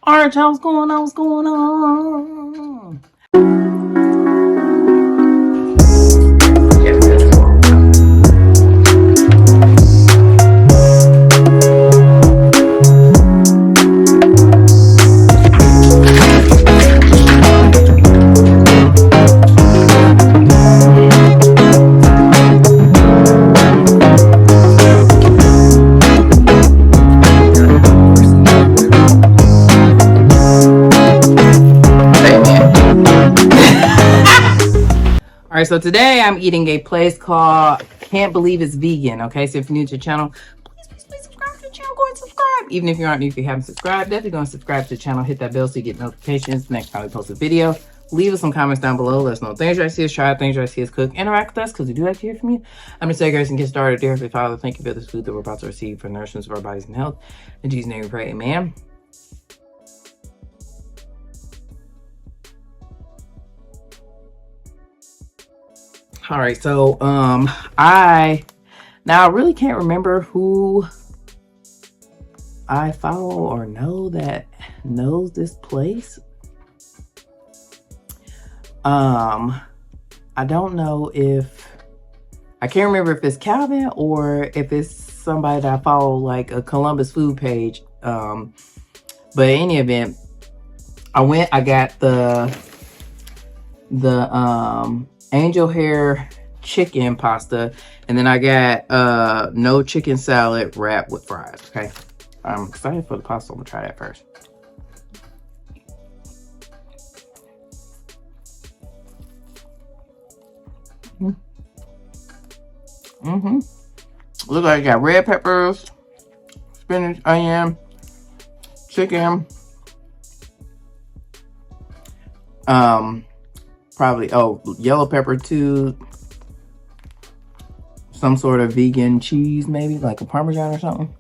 All right, y'all, what's going on? What's going on? All right, so today I'm eating a place called Can't Believe It's Vegan. Okay, so if you're new to the channel, please subscribe to the channel. Go and subscribe. Even if you aren't new, if you haven't subscribed, definitely go and subscribe to the channel. Hit that bell so you get notifications next time we post a video. Leave us some comments down below. Let us know things you like to see us try, things you like to see us cook. Interact with us because we do like to hear from you. I'm going to say, guys, and get started. Dear Heavenly Father, thank you for this food that we're about to receive for nourishment of our bodies and health. In Jesus' name we pray, amen. All right, so I really can't remember who I follow or know that knows this place. I don't know if I can't remember if it's Calvin or if it's somebody that I follow, like a Columbus food page. But in any event, I got the angel hair chicken pasta, and then I got no chicken salad wrapped with fries. Okay, I'm excited for the pasta. I'm gonna try that first. Look like I got red peppers, spinach, onion, chicken, probably yellow pepper too, some sort of vegan cheese, maybe like a Parmesan or something.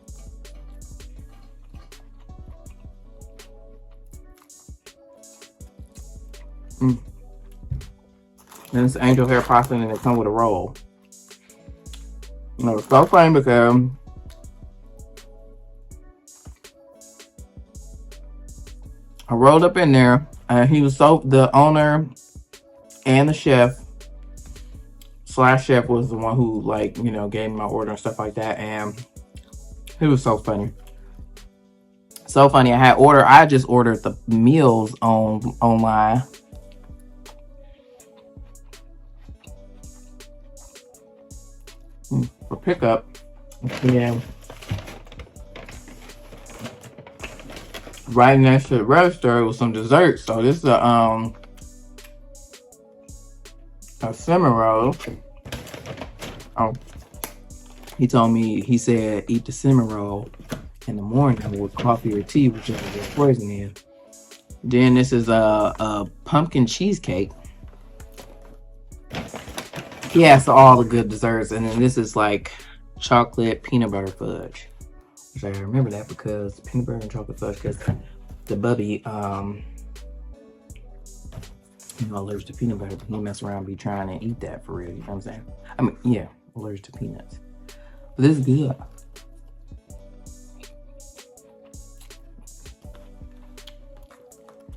And it's angel hair pasta, and it comes with a roll. You know, it's so funny because I rolled up in there, and the owner and the chef / chef was the one who, like, you know, gave me my order and stuff like that, and he was so funny. So funny. I just ordered the meals online. For pickup. Yeah. Right next to the register with some desserts. So this is a cinnamon roll. Oh, he said eat the cinnamon roll in the morning with coffee or tea, whichever your poison is. Then this is a pumpkin cheesecake. Yeah, so all the good desserts. And then this is like chocolate peanut butter fudge. Which I remember that because peanut butter and chocolate fudge, because the bubby, allergic to peanut butter, but he mess around be trying to eat that for real, you know what I'm saying? I mean, yeah, allergic to peanuts. But this is good.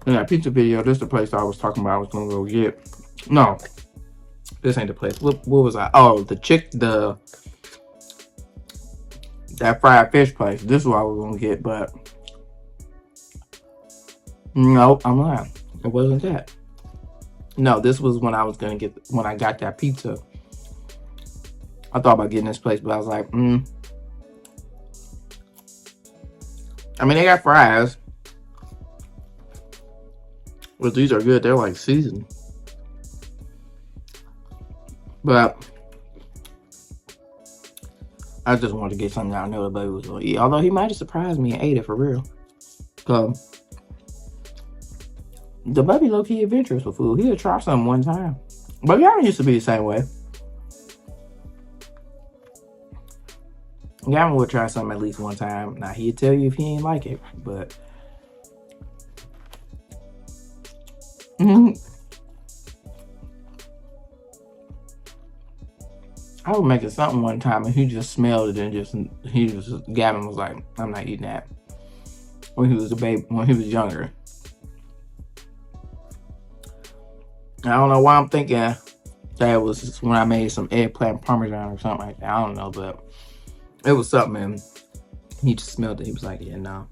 In that pizza video, this is the place I was talking about I was gonna go get. No, this ain't the place. What was I? Oh, that fried fish place. This is what I was gonna get, but no, I'm lying. It wasn't that. No, this was when I got that pizza. I thought about getting this place, but I was like, I mean, they got fries, but these are good. They're like seasoned. But I just wanted to get something I know the baby was gonna eat. Although he might have surprised me and ate it for real. The baby low-key adventurous with food. He'll try something one time. But Gavin used to be the same way. Gavin would try something at least one time. Now, he'd tell you if he ain't like it, but I was making something one time and he just smelled it and Gavin was like, I'm not eating that. when he was a baby, when he was younger. I don't know why I'm thinking that it was when I made some eggplant parmesan or something like that. I don't know, but it was something. And he just smelled it. He was like, yeah, no,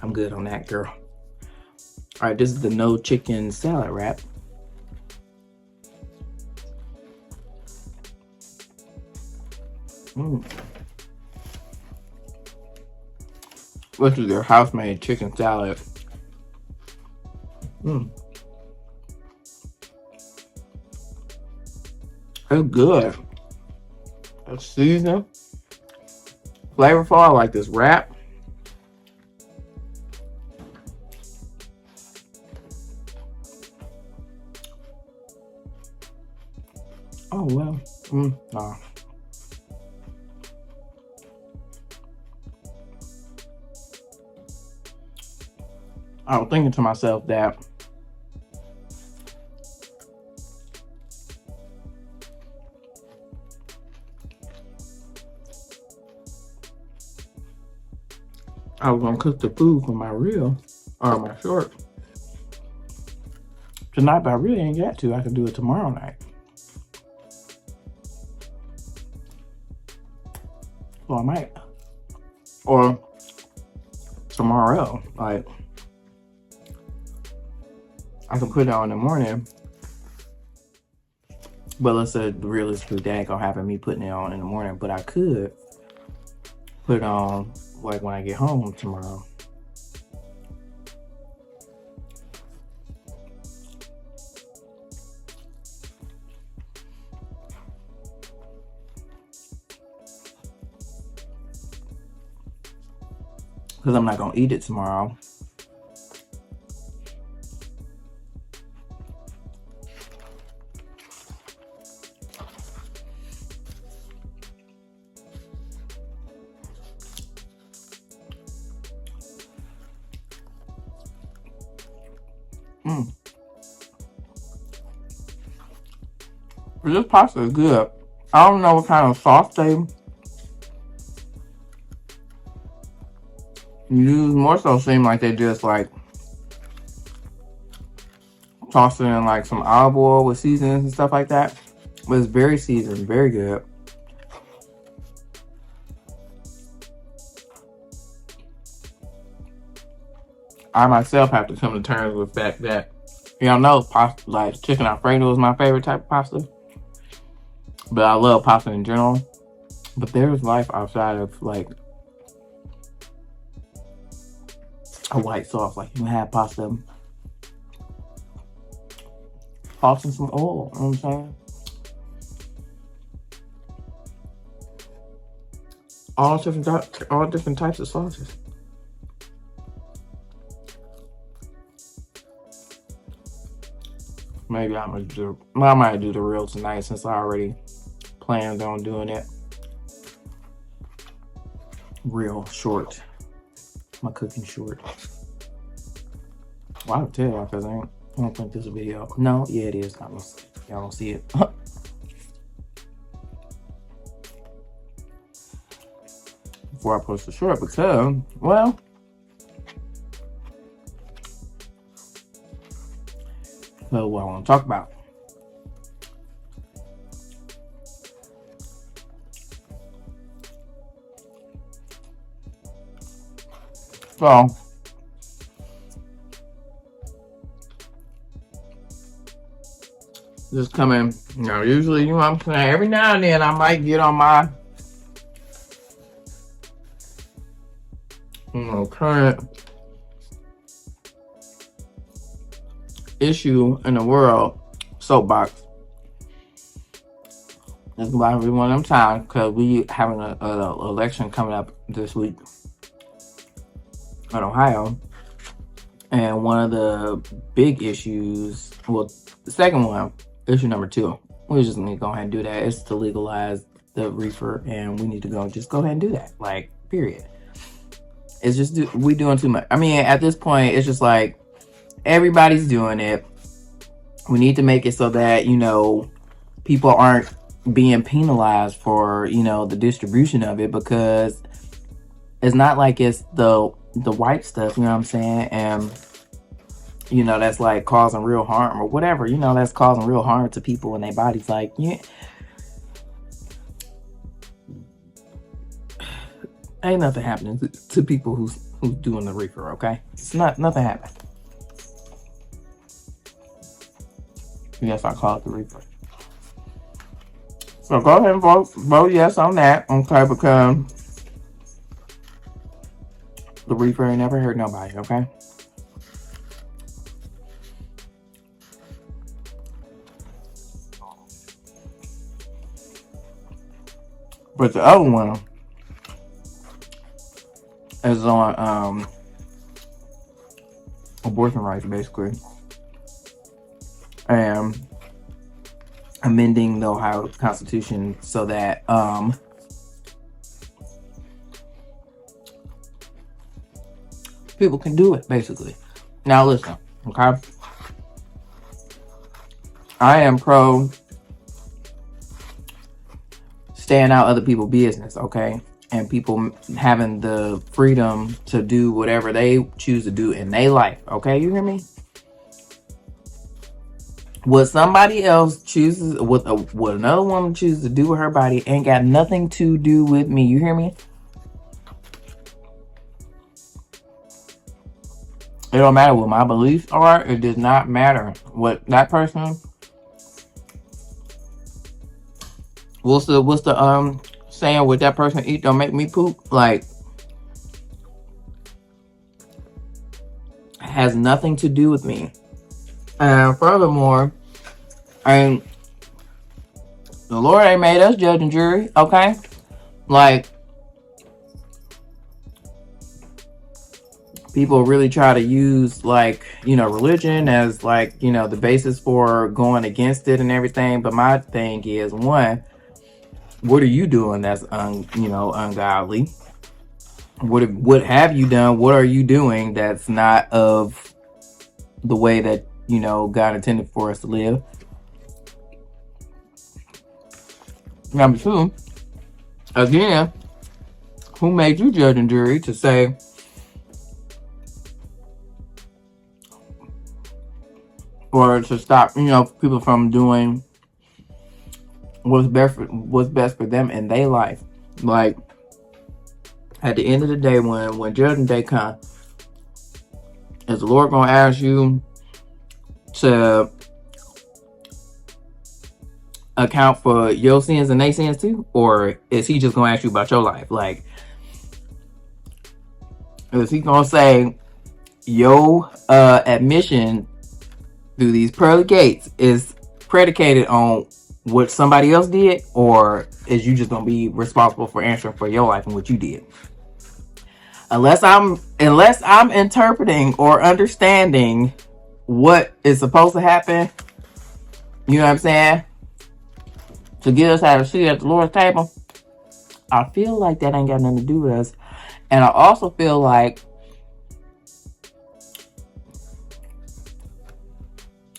I'm good on that, girl. All right, this is the no chicken salad wrap. This is their house-made chicken salad. It's good. It's seasoned, flavorful. I like this wrap. Oh well. Nah. I was thinking to myself that I was gonna cook the food for my reel or my short tonight, but I really ain't got to. I can do it tomorrow night. Well, I might. Or tomorrow. Like, I can put it on in the morning. But let's say realistically that ain't gonna happen, me putting it on in the morning. But I could put it on like when I get home tomorrow. Because I'm not gonna eat it tomorrow. This pasta is good. I don't know what kind of sauce they use. More so seem like they just like toss it in like some olive oil with seasonings and stuff like that. But it's very seasoned, very good. I myself have to come to terms with the fact that, y'all know, pasta, like chicken Alfredo is my favorite type of pasta. But I love pasta in general. But there's life outside of like a white sauce. Like you can have pasta, toss in some oil. You know what I'm saying? All different types of sauces. Maybe I might do the real tonight since I already planned on doing it. Real short. My cooking short. Well, I'll tell you because I don't think this video. No, yeah, it is. Y'all don't see it. Before I post the short, because, well, that's what I want to talk about. So, just coming, you know, usually, you know what I'm saying, every now and then I might get on my, you know, current issue in the world soapbox. It's about to be one of them times because we having an election coming up this week in Ohio, and one of the big issues, well, the second one, issue number 2, we just need to go ahead and do that. It's to legalize the reefer, and we need to just go ahead and do that. Like, period. It's just we doing too much. I mean, at this point, it's just like everybody's doing it. We need to make it so that, you know, people aren't being penalized for, you know, the distribution of it, because it's not like it's the the white stuff, you know what I'm saying? And, you know, that's like causing real harm or whatever, you know, that's causing real harm to people in their bodies. Like, yeah, ain't nothing happening to people who's doing the reefer, okay? It's nothing happening. Yes, I call it the reefer. So go ahead and vote yes on that, okay? Because the reefer ain't never hurt nobody, okay? But the other one is on abortion rights, basically, and amending the Ohio Constitution so that people can do it, basically. Now listen, okay? I am pro staying out other people's business, okay? And people having the freedom to do whatever they choose to do in their life, okay? You hear me? What somebody else chooses, what another woman chooses to do with her body ain't got nothing to do with me. You hear me? It don't matter what my beliefs are. It does not matter what that person. What's the saying? What that person eat don't make me poop. Like, has nothing to do with me. And furthermore, the Lord ain't made us judge and jury, okay? Like, people really try to use, like, you know, religion as, like, you know, the basis for going against it and everything. But my thing is, one, what are you doing that's ungodly? What have you done? What are you doing that's not of the way that, you know, God intended for us to live? Number two, again, who made you judge and jury to say or to stop, you know, people from doing what's best for them in their life? Like, at the end of the day, when judgment day comes, is the Lord gonna ask you to account for your sins and their sins too, or is He just gonna ask you about your life? Like, is He gonna say your admission through these pearly gates is predicated on what somebody else did, or is you just gonna be responsible for answering for your life and what you did? Unless I'm interpreting or understanding what is supposed to happen, you know what I'm saying, to get us out of seat at the Lord's table, I feel like that ain't got nothing to do with us. And I also feel like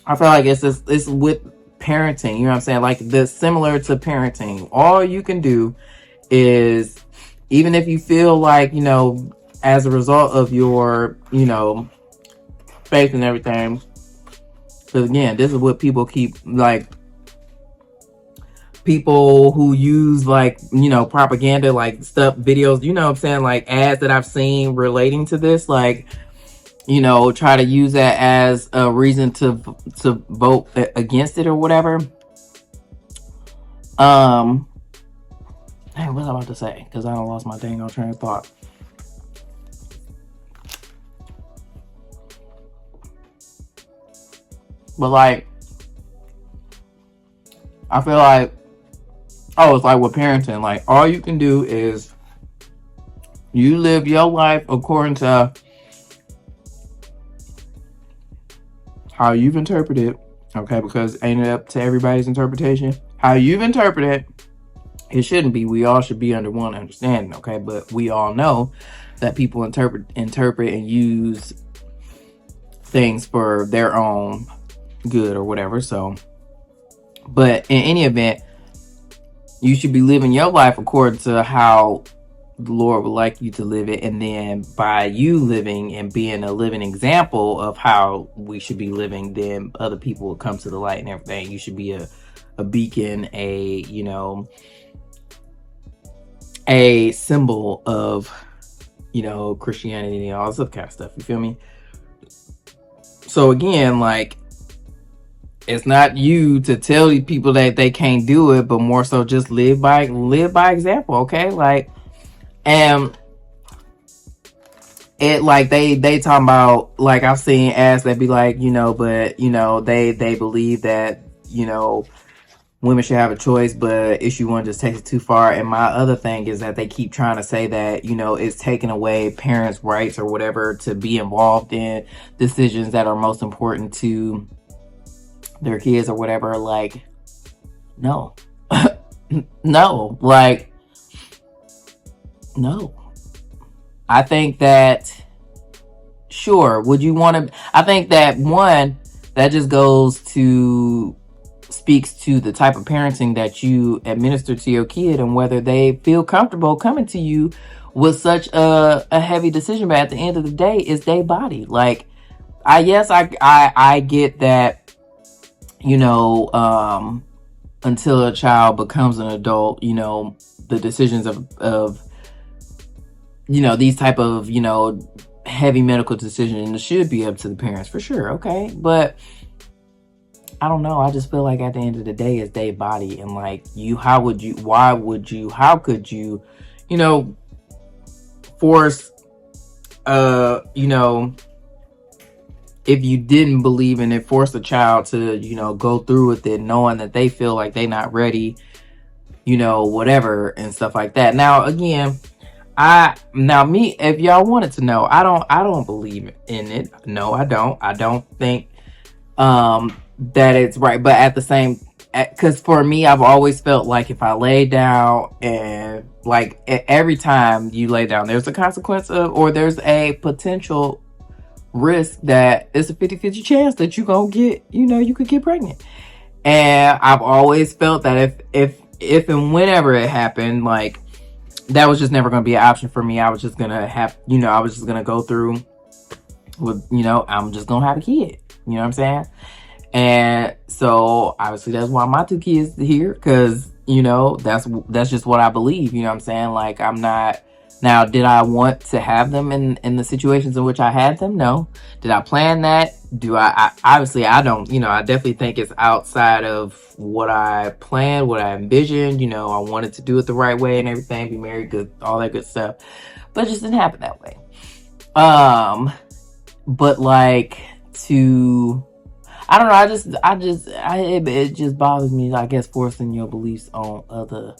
it's with parenting, you know what I'm saying? Like, this similar to parenting. All you can do is, even if you feel like, you know, as a result of your, you know, faith and everything, because again, this is what people keep, like, people who use, like, you know, propaganda, like stuff, videos, you know what I'm saying, like ads that I've seen relating to this, like, you know, try to use that as a reason to vote against it or whatever. Hey, what was I about to say? Because I don't lost my dang on train of thought. But like, I feel like, it's like with parenting. Like, all you can do is you live your life according to how you've interpreted, okay? Because ain't it up to everybody's interpretation? How you've interpreted, it shouldn't be. We all should be under one understanding, okay? But we all know that people interpret and use things for their own good or whatever. So, but in any event, you should be living your life according to how the Lord would like you to live it, and then by you living and being a living example of how we should be living, then other people will come to the light and everything. You should be a beacon, a, you know, a symbol of, you know, Christianity and all this other kind of stuff. You feel me? So again, like, it's not you to tell these people that they can't do it, but more so just live by example, okay? Like, and it, like, they talking about, like, I've seen ads that be like, you know, but, you know, they believe that, you know, women should have a choice, but issue one just takes it too far. And my other thing is that they keep trying to say that, you know, it's taking away parents' rights or whatever to be involved in decisions that are most important to their kids or whatever. Like, no. No, like, no. I think that, sure, would you want to, I think that, one, that just speaks to the type of parenting that you administer to your kid and whether they feel comfortable coming to you with such a heavy decision. But at the end of the day, it's their body. Like, I get that, you know, until a child becomes an adult, you know, the decisions of you know, these type of, you know, heavy medical decisions should be up to the parents, for sure. Okay. But I don't know. I just feel like at the end of the day, it's their body. And like, how could you, you know, force, you know, if you didn't believe in it, force a child to, you know, go through with it, knowing that they feel like they're not ready, you know, whatever and stuff like that. Now, again, if y'all wanted to know, I don't believe in it. No, I don't think that it's right. But at the same, because for me, I've always felt like if I lay down, and like every time you lay down, there's a consequence of, or there's a potential risk that it's a 50-50 chance that you gonna get, you know, you could get pregnant. And I've always felt that if and whenever it happened, like, that was just never going to be an option for me. I was just going to have, you know, I was just going to go through with, you know, I'm just going to have a kid. You know what I'm saying? And so obviously that's why my 2 kids are here, because, you know, that's just what I believe. You know what I'm saying? Like, I'm not, now, did I want to have them in the situations in which I had them? No. Did I plan that? Obviously I don't, you know, I definitely think it's outside of what I planned, what I envisioned. You know, I wanted to do it the right way and everything, be married, good, all that good stuff, but it just didn't happen that way. But like, I don't know, it just bothers me, I guess, forcing your beliefs on other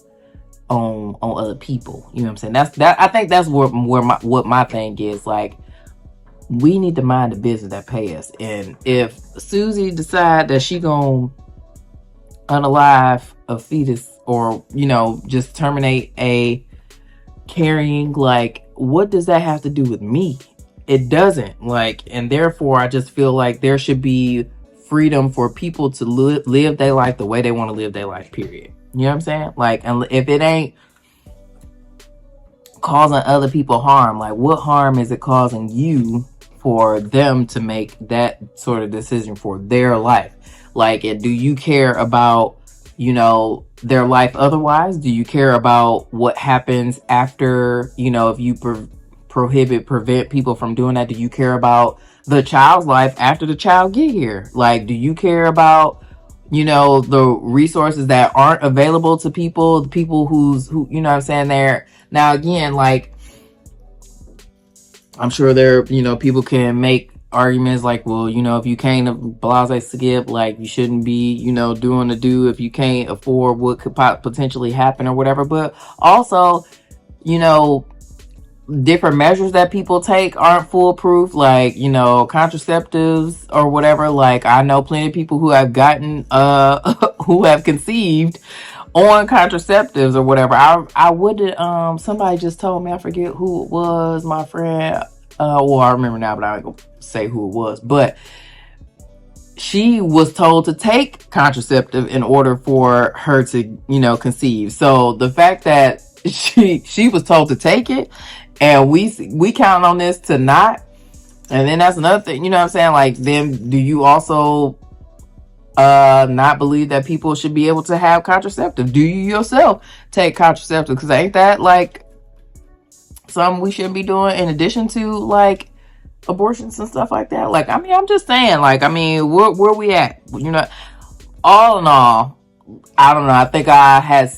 people. You know what I'm saying? I think that's what my thing is. Like, we need to mind the business that pay us. And if Susie decide that she gonna unalive a fetus, or, you know, just terminate a carrying, like, what does that have to do with me? It doesn't. Like, and therefore I just feel like there should be freedom for people to live their life the way they want to live their life, period. You know what I'm saying? Like, and if it ain't causing other people harm, like, what harm is it causing you for them to make that sort of decision for their life? Like, do you care about, you know, their life otherwise? Do you care about what happens after, you know, if you prevent people from doing that? Do you care about the child's life after the child get here? Like, do you care about, you know, the resources that aren't available to people, the people who, you know what I'm saying, there? Now, again, like, I'm sure there, you know, people can make arguments like, well, you know, if you can't blase skip, like, you shouldn't be, you know, if you can't afford what could potentially happen or whatever. But also, you know, different measures that people take aren't foolproof, like, you know, contraceptives or whatever. Like, I know plenty of people who have gotten who have conceived on contraceptives or whatever. I would, somebody just told me, I forget who it was, my friend, well, I remember now, but I ain't gonna say who it was, but she was told to take contraceptive in order for her to, you know, conceive. So the fact that she was told to take it, and we count on this to not. And then that's another thing, you know what I'm saying? Like, then do you also not believe that people should be able to have contraceptive? Do you yourself take contraceptive? Because ain't that like something we shouldn't be doing in addition to like abortions and stuff like that? Like, I mean, I'm just saying, like, I mean, where we at? You know, all in all, I don't know. I think I had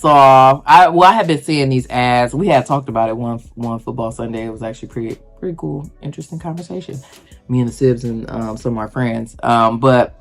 been seeing these ads. We had talked about it one football Sunday. It was actually pretty cool, interesting conversation. Me and the Sibs and some of my friends. But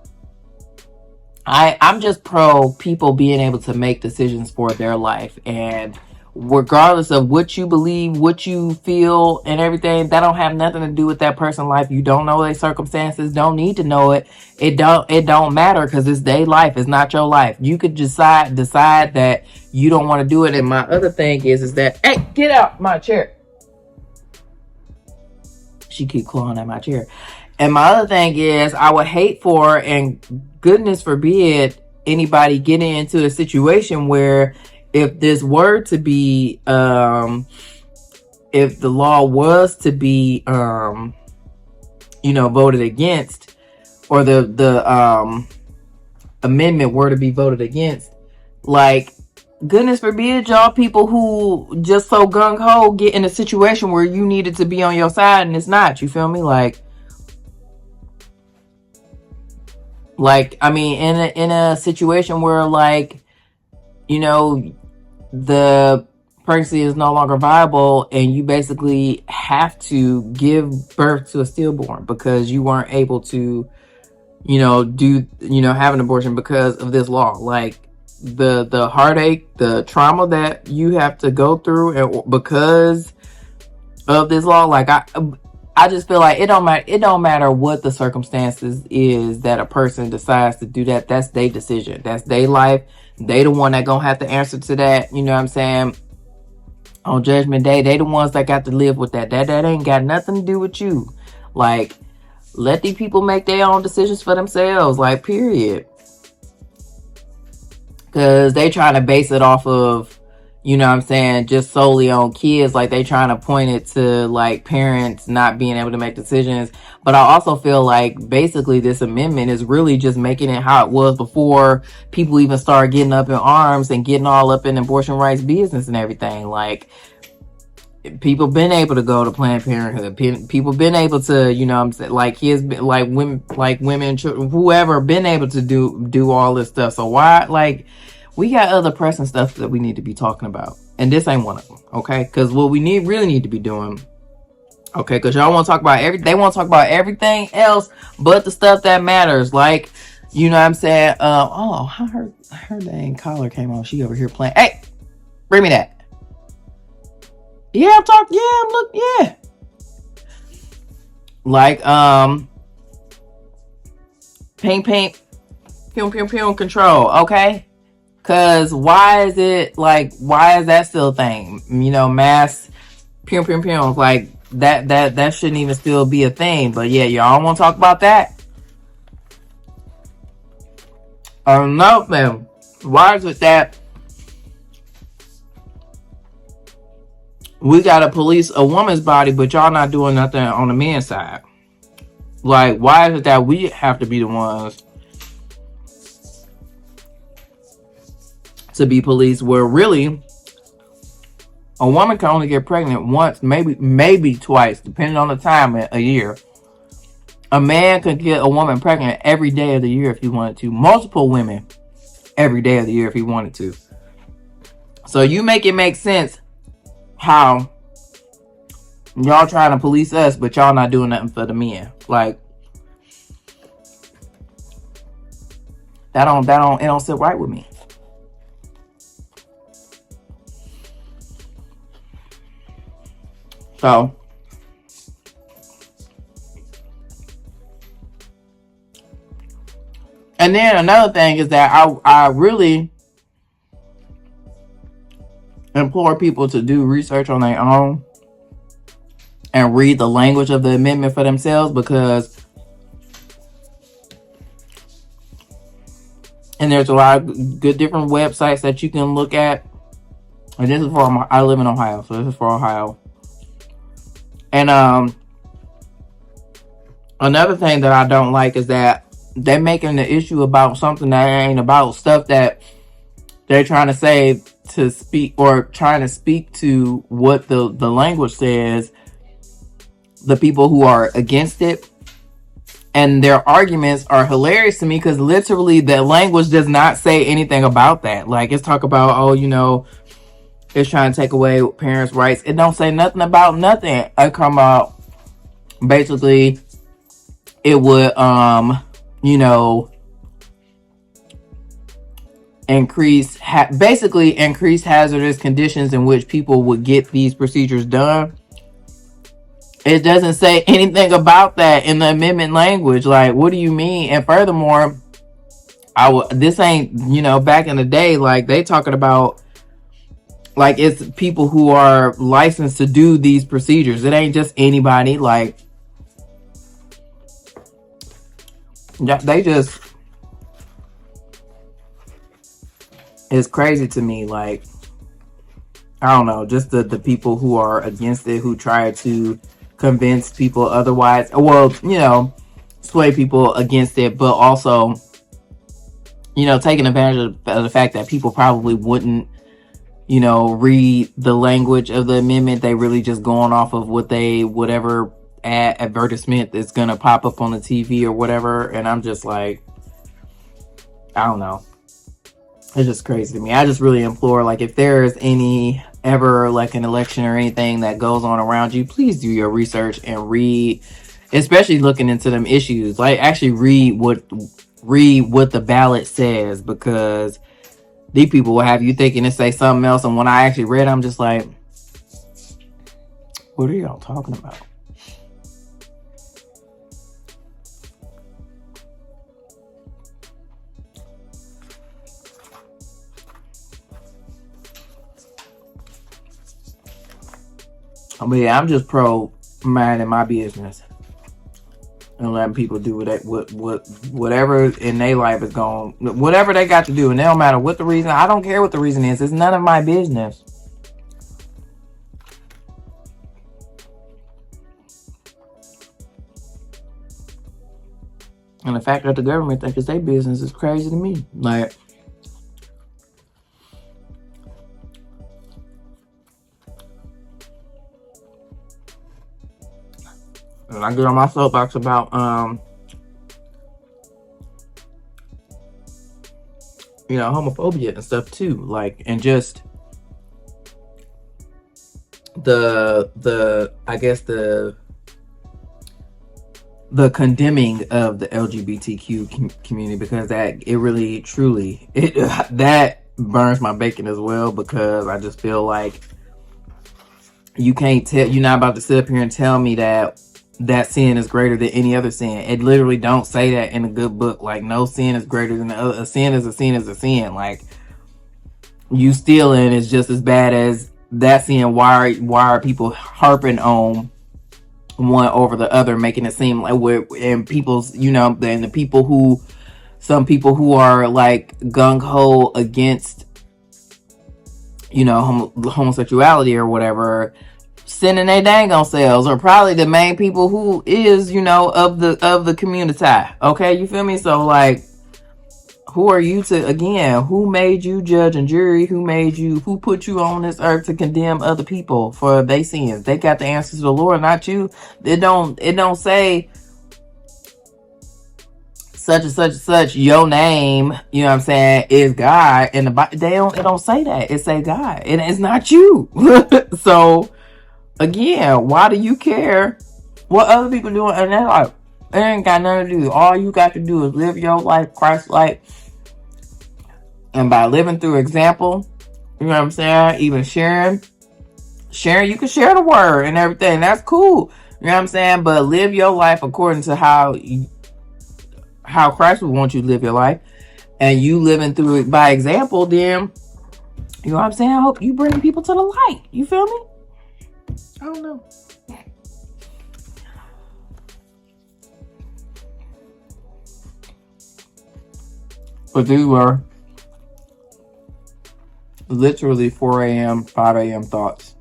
I'm just pro people being able to make decisions for their life, and regardless of what you believe, what you feel, and everything, that don't have nothing to do with that person's life. You don't know their circumstances, don't need to know it. It don't matter, because it's their life. It's not your life. You could decide that you don't want to do it. And my other thing is that, hey, get out my chair. She keep clawing at my chair. And my other thing is, I would hate for, and goodness forbid, anybody getting into a situation where if this were to be, if the law was to be, voted against, or the amendment were to be voted against, like, goodness forbid, y'all people who just so gung-ho get in a situation where you needed to be on your side and it's not. You feel me? Like, I mean, in a situation where, like, the pregnancy is no longer viable, and you basically have to give birth to a stillborn because you weren't able to, have an abortion because of this law. Like, the heartache, the trauma that you have to go through, and because of this law, like, I just feel like it don't matter what the circumstances is that a person decides to do that. That's their decision. That's their life. They the one that gonna have to answer to that. You know what I'm saying? On Judgment Day, they the ones that got to live with that. That ain't got nothing to do with you. Like, let these people make their own decisions for themselves. Like, period. Because they trying to base it off of, you know what I'm saying, just solely on kids. Like, they trying to point it to, like, parents not being able to make decisions. But I also feel like basically this amendment is really just making it how it was before people even started getting up in arms and getting all up in abortion rights business and everything. Like, people been able to go to Planned Parenthood. People been able to, you know what I'm saying, like, kids, like women, children, whoever been able to do all this stuff. So why, like, we got other pressing stuff that we need to be talking about, and this ain't one of them. Okay, because what we really need to be doing, okay, because y'all want to talk about they want to talk about everything else but the stuff that matters. Like, you know what I'm saying? Her dang collar came on. She over here playing. Hey, bring me that. Yeah, I'm talking. Yeah, look. Yeah. Like, ping, ping, pew, pew, pew, control. Okay. Cause why is that still a thing? You know, mass pew, pew, pew. Like, that shouldn't even still be a thing. But yeah, y'all want to talk about that? No, man. Why is it that we gotta police a woman's body, but y'all not doing nothing on the men's side? Like, why is it that we have to be the ones to be policed, where really a woman can only get pregnant once, maybe twice, depending on the time, a year. A man could get a woman pregnant every day of the year if he wanted to. Multiple women every day of the year if he wanted to. So you make it make sense how y'all trying to police us, but y'all not doing nothing for the men. Like, it don't sit right with me. So, and then another thing is that I really implore people to do research on their own and read the language of the amendment for themselves, because, and there's a lot of good different websites that you can look at And this is for, I live in Ohio, so this is for Ohio. And another thing that I don't like is that they're making the issue about something that ain't about, stuff that they're trying to say to speak, or trying to speak to what the language says, the people who are against it. And their arguments are hilarious to me, because literally the language does not say anything about that. Like, it's talk about, oh, you know, it's trying to take away parents' rights. It don't say nothing about nothing. I come out, basically, it would, you know, increase hazardous conditions in which people would get these procedures done. It doesn't say anything about that in the amendment language. Like, what do you mean? And furthermore, this ain't, you know, back in the day, like, they talking about, like, it's people who are licensed to do these procedures. It ain't just anybody. Like, they just, it's crazy to me. Like, I don't know, just the people who are against it, who try to convince people otherwise, well, you know, sway people against it, but also, you know, taking advantage of the fact that people probably wouldn't, you know, read the language of the amendment. They really just going off of whatever advertisement that's gonna pop up on the TV or whatever. And I'm just like, I don't know. It's just crazy to me. I just really implore, like, if there is any ever like an election or anything that goes on around you, please do your research and read, especially looking into them issues. Like, actually read what the ballot says, because these people will have you thinking it say something else. And when I actually read, I'm just like, what are y'all talking about? I mean, I'm just pro minding my business and letting people do whatever in their life is going, whatever they got to do, and it don't matter what the reason. I don't care what the reason is. It's none of my business. And the fact that the government thinks it's their business is crazy to me. Like, and I get on my soapbox about you know, homophobia and stuff too. Like, and just I guess the condemning of the LGBTQ community, because that, it really truly, that burns my bacon as well, because I just feel like you're not about to sit up here and tell me that sin is greater than any other sin. It literally don't say that in a good book. Like, no sin is greater than the other. A sin is a sin is a sin. Like, you stealing is just as bad as that sin. Why are people harping on one over the other, making it seem like and people's, you know, then some people who are like gung-ho against, you know, homosexuality or whatever, sending their dang on selves, or probably the main people who is, you know, of the community. Okay, you feel me? So, like, who are you to, again, who made you judge and jury? Who put you on this earth to condemn other people for their sins? They got the answers to the Lord, not you. It don't say such and such and such, your name, you know what I'm saying, is God. And it don't say that. It say God. And it's not you. So, again, why do you care what other people doing? And they're like, it ain't got nothing to do. All you got to do is live your life Christ-like. And by living through example, you know what I'm saying? Even sharing, you can share the word and everything. That's cool. You know what I'm saying? But live your life according to how Christ would want you to live your life. And you living through it by example, then, you know what I'm saying? I hope you bring people to the light. You feel me? I don't know. But these were literally 4 a.m., 5 a.m. thoughts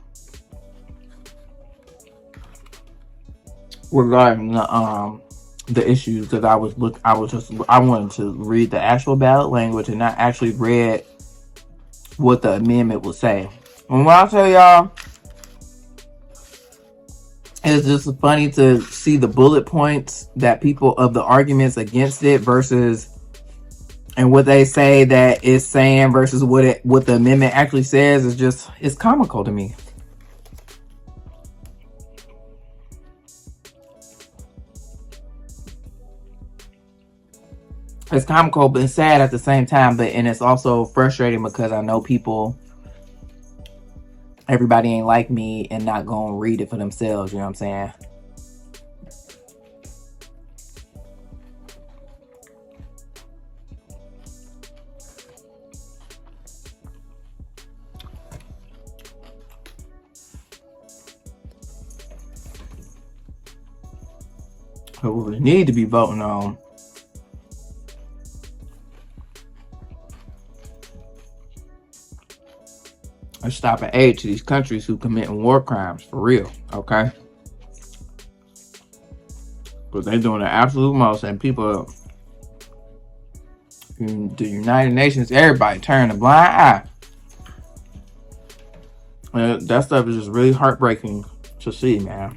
regarding the issues that I wanted to read the actual ballot language and not actually read what the amendment would say. And when I tell y'all, it's just funny to see the bullet points that people of the arguments against it versus and what they say that it's saying versus what the amendment actually says is just, it's comical to me. It's comical but it's sad at the same time, and it's also frustrating because I know everybody ain't like me and not gonna read it for themselves, you know what I'm saying? So what we need to be voting on is stopping aid to these countries who committing war crimes for real, okay? But they're doing the absolute most, and people in the United Nations, everybody turning a blind eye. And that stuff is just really heartbreaking to see, man.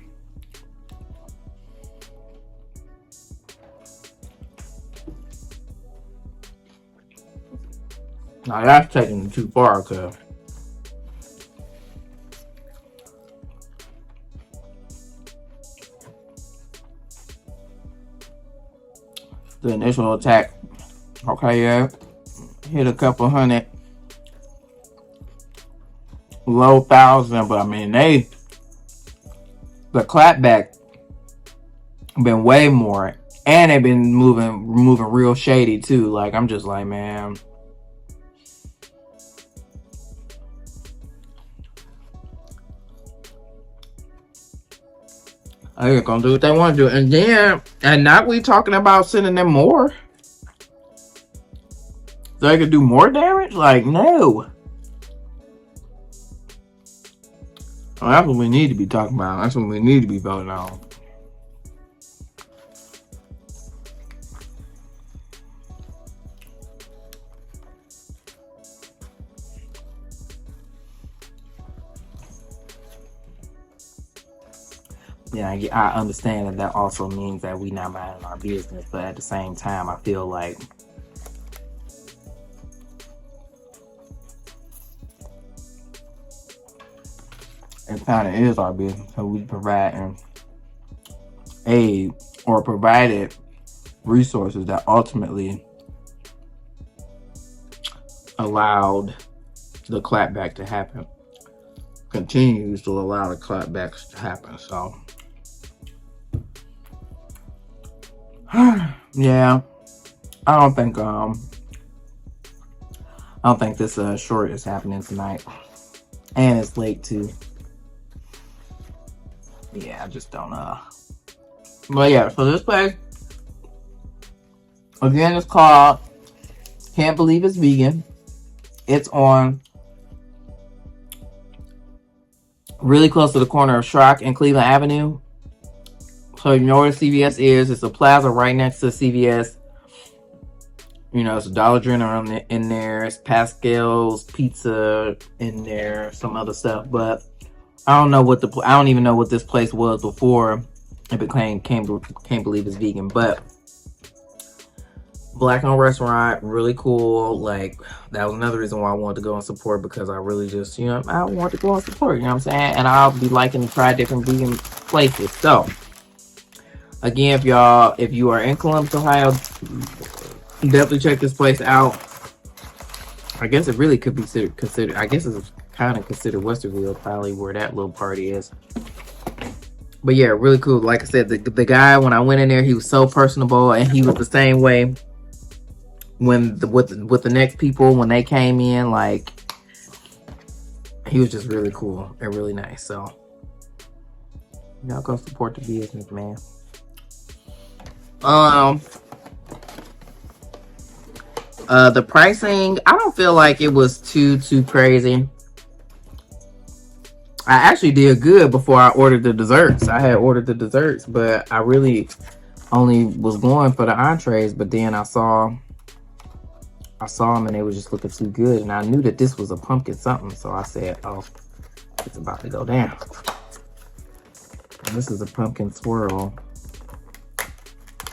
Now that's taking it too far, cause the initial attack, okay, yeah, hit a couple hundred, low thousand, but I mean the clapback been way more, and they've been moving real shady too. Like I'm just like, man. They're gonna do what they want to do, and then, and not we talking about sending them more. So they could do more damage? Like, no. Well, that's what we need to be talking about. That's what we need to be voting on. Yeah, I understand that also means that we not minding our business, but at the same time, I feel like it kind of is our business. So we providing aid or provided resources that ultimately allowed the clapback to happen, continues to allow the clapbacks to happen. So yeah, I don't think this short is happening tonight, and it's late too. Yeah, I just don't but yeah, so this place again is called Can't Believe It's Vegan. It's on really close to the corner of Schrock and Cleveland Avenue. So you know where CVS is. It's a plaza right next to CVS. You know, it's a Dollar General in there. It's Pascal's Pizza in there. Some other stuff, but I don't even know what this place was before it became Can't Believe It's Vegan. But Black-owned restaurant, really cool. Like that was another reason why I wanted to go and support, because I really just, I want to go and support. You know what I'm saying? And I'll be liking to try different vegan places. So again, if you are in Columbus, Ohio, definitely check this place out. I guess it really could be considered. I guess it's kind of considered Westerville, probably where that little party is. But yeah, really cool. Like I said, the guy, when I went in there, he was so personable, and he was the same way with the next people when they came in. Like he was just really cool and really nice. So y'all go support the business, man. The pricing, I don't feel like it was too crazy. I actually did good before I ordered the desserts. I had ordered the desserts, but I really only was going for the entrees. But then I saw them and they were just looking too good, and I knew that this was a pumpkin something, so I said, "Oh, it's about to go down." And this is a pumpkin swirl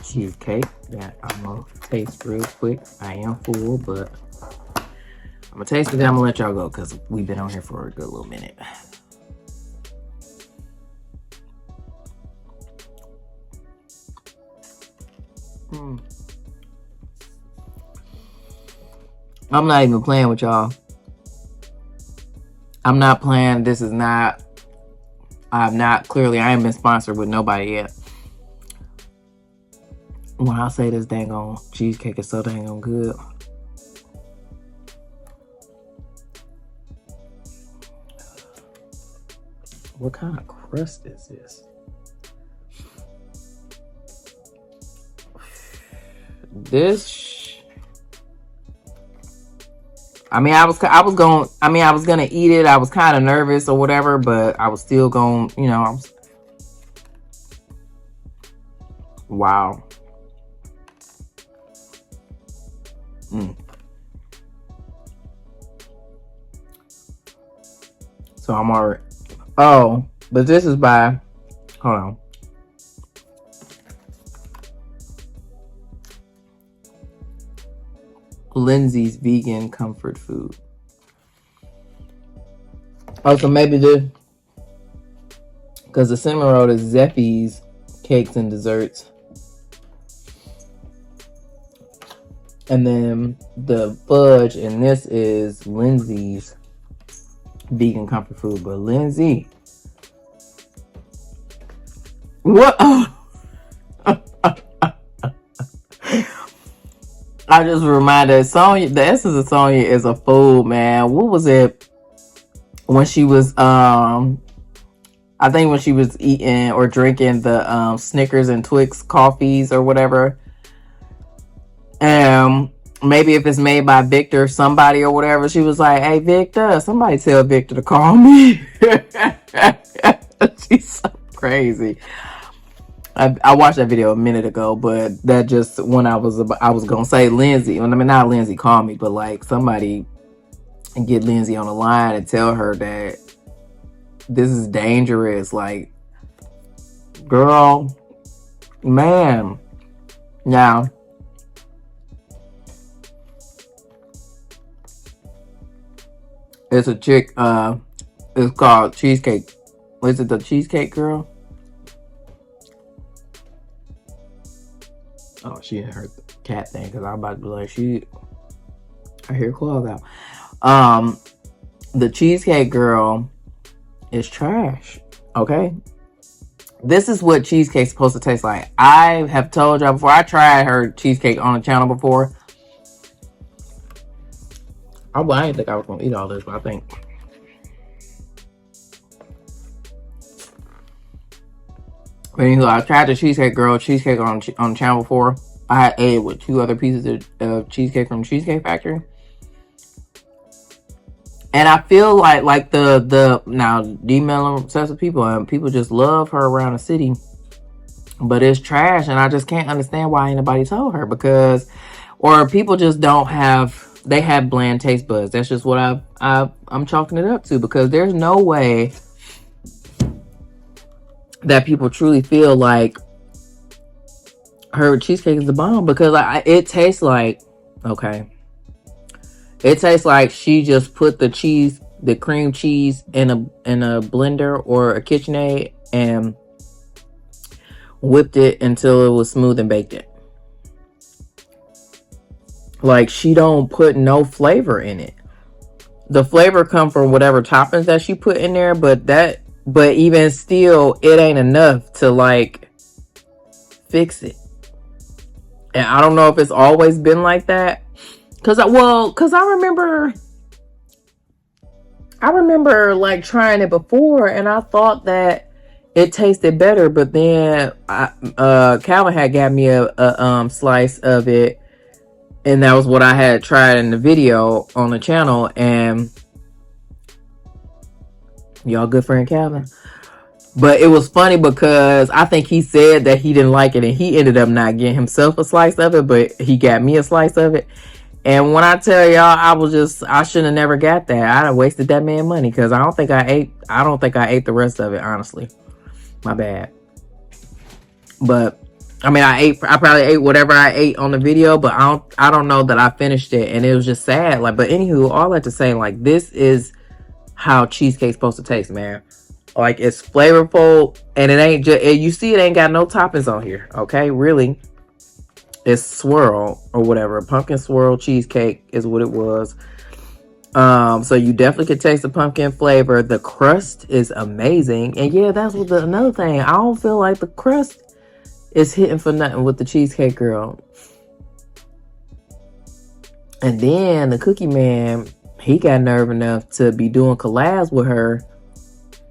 cheesecake that I'm gonna taste real quick. I am full, but I'm gonna taste it. Then I'm gonna let y'all go because we've been on here for a good little minute. I'm not even playing with y'all. I'm not playing. This is not. I'm not. Clearly, I ain't been sponsored with nobody yet. When I say this dang on cheesecake is so dang on good. What kind of crust is this? I was gonna eat it. I was kind of nervous or whatever, but I was still going, wow. So I'm already, oh, but this is by, hold on. Lindsay's Vegan Comfort Food. Oh, so maybe because the cinnamon roll is Zeffy's Cakes and Desserts. And then the fudge, and this is Lindsay's Vegan Comfort Food. But Lindsay, what? I just reminded Sonya, the essence of Sonya is a fool, man. What was it when she was I think when she was eating or drinking the Snickers and Twix coffees or whatever. Maybe if it's made by Victor, somebody or whatever, she was like, "Hey Victor, somebody tell Victor to call me." She's so crazy. I watched that video a minute ago, but that just when I was gonna say Lindsay, not Lindsay call me, but like somebody and get Lindsay on the line and tell her that this is dangerous. Like, girl, man. Now, it's a chick, it's called Cheesecake. Was it the Cheesecake Girl? Oh, she didn't hurt the cat thing because I'm about to be like, I hear claws out. The Cheesecake Girl is trash. Okay, this is what cheesecake's supposed to taste like. I have told y'all before. I tried her cheesecake on the channel before. I didn't think I was gonna eat all this, but I think. But anyway, I tried the Cheesecake Girl cheesecake on the channel before. I had ate it with 2 other pieces of cheesecake from the Cheesecake Factory. And I feel like the now D-Melon obsessed with people, and people just love her around the city. But it's trash, and I just can't understand why anybody told her, because, or people just don't have, they have bland taste buds. That's just what I'm chalking it up to, because there's no way that people truly feel like her cheesecake is the bomb, because it tastes like, okay, it tastes like she just put the cream cheese in a blender or a KitchenAid and whipped it until it was smooth and baked it. Like, she don't put no flavor in it. The flavor come from whatever toppings that she put in there, but even still, it ain't enough to like fix it. And I don't know if it's always been like that. Cause I remember like trying it before, and I thought that it tasted better. But then Calvin had got me a slice of it, And that was what I had tried in the video on the channel. And y'all good friend Calvin. But it was funny because I think he said that he didn't like it, and he ended up not getting himself a slice of it, but he got me a slice of it. And when I tell y'all, I should have never got that. I'd have wasted that man money, because I don't think I ate the rest of it, honestly. My bad. But I mean, I probably ate whatever I ate on the video, but I don't know that I finished it, and it was just sad. Like, but anywho, all that to say, like, this is how cheesecake's supposed to taste, man. Like, it's flavorful, and it ain't just, you see, it ain't got no toppings on here. Okay, really, it's swirl or whatever, pumpkin swirl cheesecake is what it was. So you definitely could taste the pumpkin flavor. The crust is amazing, and yeah, that's what another thing. I don't feel like the crust is hitting for nothing with the Cheesecake Girl. And then the Cookie Man, he got nerve enough to be doing collabs with her,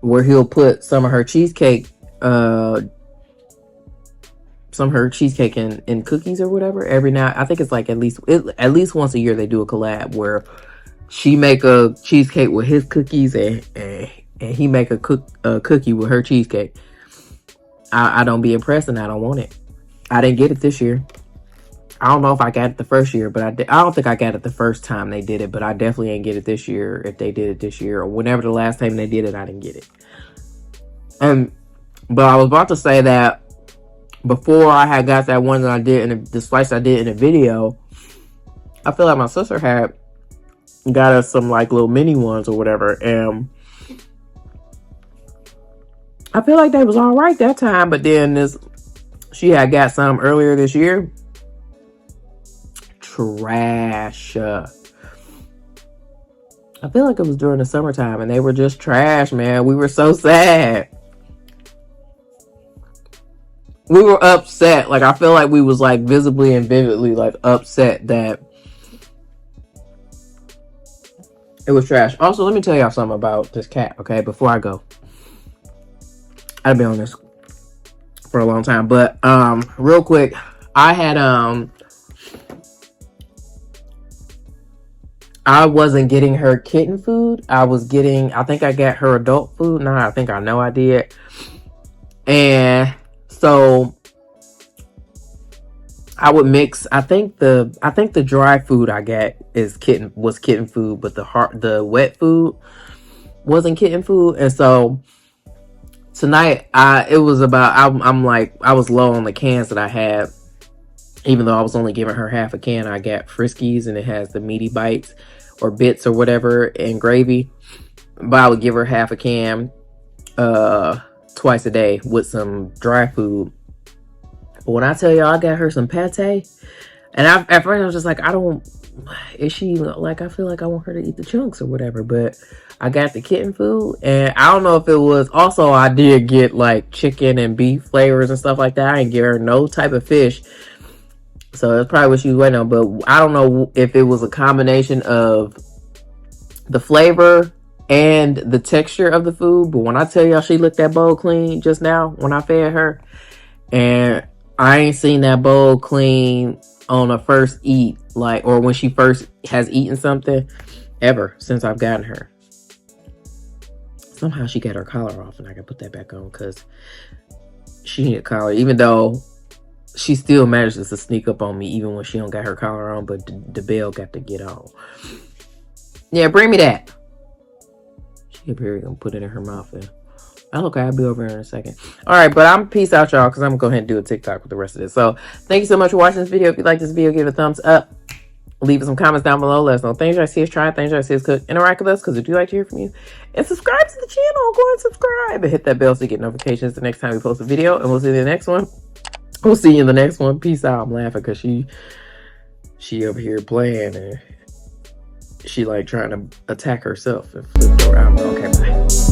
where he'll put some of her cheesecake in cookies or whatever. Every now, I think it's like at least once a year they do a collab where she make a cheesecake with his cookies and he make a cookie with her cheesecake. I don't be impressed, and I don't want it. I didn't get it this year. I don't know if I got it the first year, but I don't think I got it the first time they did it, but I definitely ain't get it this year. If they did it this year, or whenever the last time they did it, I didn't get it. But I was about to say that before I had got that one that I did in the slice I did in the video, I feel like my sister had got us some like little mini ones or whatever, and I feel like they was all right that time. But then she had got some earlier this year. Trash. I feel like it was during the summertime, and they were just trash, man. We were so sad. We were upset. Like, I feel like we was like visibly and vividly like upset that it was trash. Also, let me tell y'all something about this cat, okay? Before I go, I've been on this for a long time, but real quick, I had I wasn't getting her kitten food. I think I got her adult food. No, I think I know I did. And so I would mix, I think the dry food I got was kitten food, but the wet food wasn't kitten food. And so tonight I was low on the cans that I had, even though I was only giving her half a can. I got Friskies, and it has the meaty bites or bits or whatever and gravy, but I would give her half a can twice a day with some dry food. But when I tell y'all I got her some pate, and at first I was just like, I feel like I want her to eat the chunks or whatever, but I got the kitten food. And I don't know if it was, also I did get like chicken and beef flavors and stuff like that. I didn't give her no type of fish, so that's probably what she was waiting on. But I don't know if it was a combination of the flavor and the texture of the food. But when I tell y'all, she licked that bowl clean just now when I fed her, and I ain't seen that bowl clean on a first eat, like, or when she first has eaten something, ever since I've gotten her. Somehow she got her collar off, and I can put that back on because she needed a collar, even though she still manages to sneak up on me even when she don't got her collar on. But the bell got to get on. Yeah, bring me that. She up here gonna put it in her mouth. Oh, okay, I'll be over here in a second. All right, but I'm peace out, y'all, because I'm gonna go ahead and do a TikTok with the rest of this. So thank you so much for watching this video. If you like this video, give it a thumbs up. Leave us some comments down below. Let us know things you like to see us try, things you like to see us cook. Interact with us, because we do like to hear from you. And subscribe to the channel. Go and subscribe and hit that bell so you get notifications the next time we post a video. And we'll see you in the next one. We'll see you in the next one. Peace out. I'm laughing because she over here playing, and she like trying to attack herself and flip around. Okay, bye.